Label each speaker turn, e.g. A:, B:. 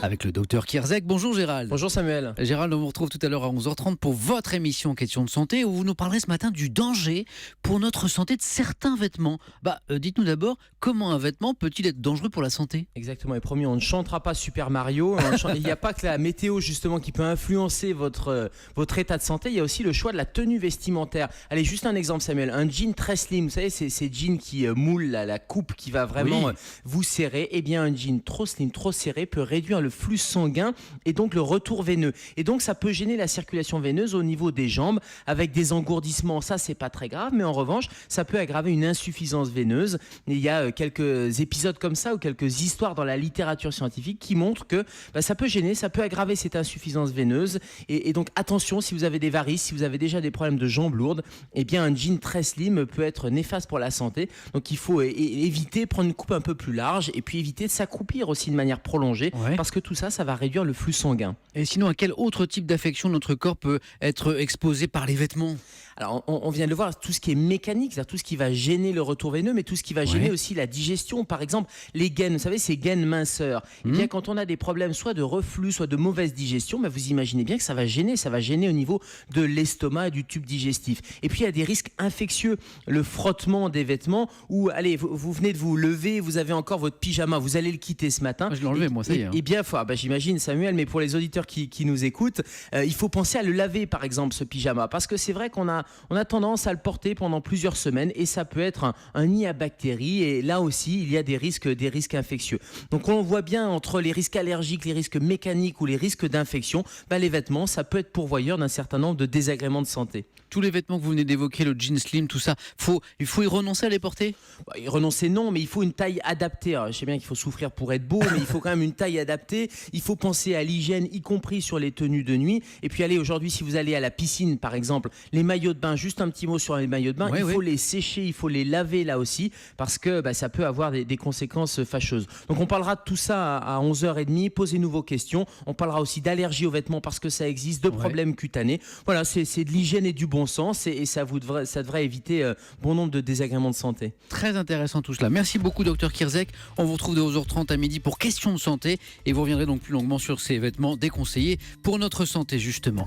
A: avec le docteur Kierzek. Bonjour Gérald.
B: Bonjour Samuel.
A: Gérald, on vous retrouve tout à l'heure à 11h30 pour votre émission Question de santé où vous nous parlerez ce matin du danger pour notre santé de certains vêtements. Dites-nous d'abord, comment un vêtement peut-il être dangereux pour la santé ?
B: Exactement, et promis, on ne chantera pas Super Mario. Il n'y a pas que la météo justement qui peut influencer votre état de santé, il y a aussi le choix de la tenue vestimentaire. Allez, juste un exemple Samuel, un jean très slim, vous savez, ces jeans qui moulent la coupe qui va vraiment vous serrer. Eh bien un jean trop slim, trop serré peut réduire le flux sanguin et donc le retour veineux. Et donc ça peut gêner la circulation veineuse au niveau des jambes avec des engourdissements. Ça, c'est pas très grave, mais en revanche, ça peut aggraver une insuffisance veineuse. Et il y a quelques épisodes comme ça ou quelques histoires dans la littérature scientifique qui montrent que ça peut gêner, ça peut aggraver cette insuffisance veineuse. Et donc attention, si vous avez des varices, si vous avez déjà des problèmes de jambes lourdes, eh bien un jean très slim peut être néfaste pour la santé. Donc il faut éviter, prendre une coupe un peu plus large et puis éviter de s'accroupir aussi de manière prolongée parce que tout ça, ça va réduire le flux sanguin.
A: Et sinon, à quel autre type d'affection notre corps peut être exposé par les vêtements ?
B: Alors, on vient de le voir, tout ce qui est mécanique, c'est-à-dire tout ce qui va gêner le retour veineux, mais tout ce qui va gêner aussi la digestion. Par exemple, les gaines, vous savez, ces gaines minceurs. Eh bien, quand on a des problèmes soit de reflux, soit de mauvaise digestion, vous imaginez bien que ça va gêner au niveau de l'estomac et du tube digestif. Et puis, il y a des risques infectieux. Le frottement des vêtements, ou allez, vous venez de vous lever, vous avez encore votre pyjama, vous allez le quitter ce matin.
A: Je l'ai enlevé, moi, ça y est.
B: Eh bien, j'imagine, Samuel, mais pour les auditeurs qui nous écoutent, il faut penser à le laver, par exemple, ce pyjama. Parce que c'est vrai qu'on a tendance à le porter pendant plusieurs semaines et ça peut être un nid à bactéries et là aussi il y a des risques infectieux. Donc on voit bien entre les risques allergiques, les risques mécaniques ou les risques d'infection, les vêtements ça peut être pourvoyeur d'un certain nombre de désagréments de santé.
A: Tous les vêtements que vous venez d'évoquer, le jean slim, tout ça, il faut y renoncer à les porter ?
B: Y renoncer non, mais il faut une taille adaptée. Alors, je sais bien qu'il faut souffrir pour être beau, mais il faut quand même une taille adaptée. Il faut penser à l'hygiène, y compris sur les tenues de nuit. Et puis allez, aujourd'hui, si vous allez à la piscine, par exemple, les maillots de bain, juste un petit mot sur les maillots de bain, il faut les sécher, il faut les laver là aussi, parce que ça peut avoir des conséquences fâcheuses. Donc on parlera de tout ça à 11h30, posez-nous vos questions. On parlera aussi d'allergie aux vêtements, parce que ça existe, de problèmes cutanés. Voilà, c'est de l'hygiène et du bon sens et ça devrait éviter bon nombre de désagréments de santé.
A: Très intéressant tout cela. Merci beaucoup Dr Kierzek. On vous retrouve de 11h30 à midi pour questions de santé et vous reviendrez donc plus longuement sur ces vêtements déconseillés pour notre santé justement.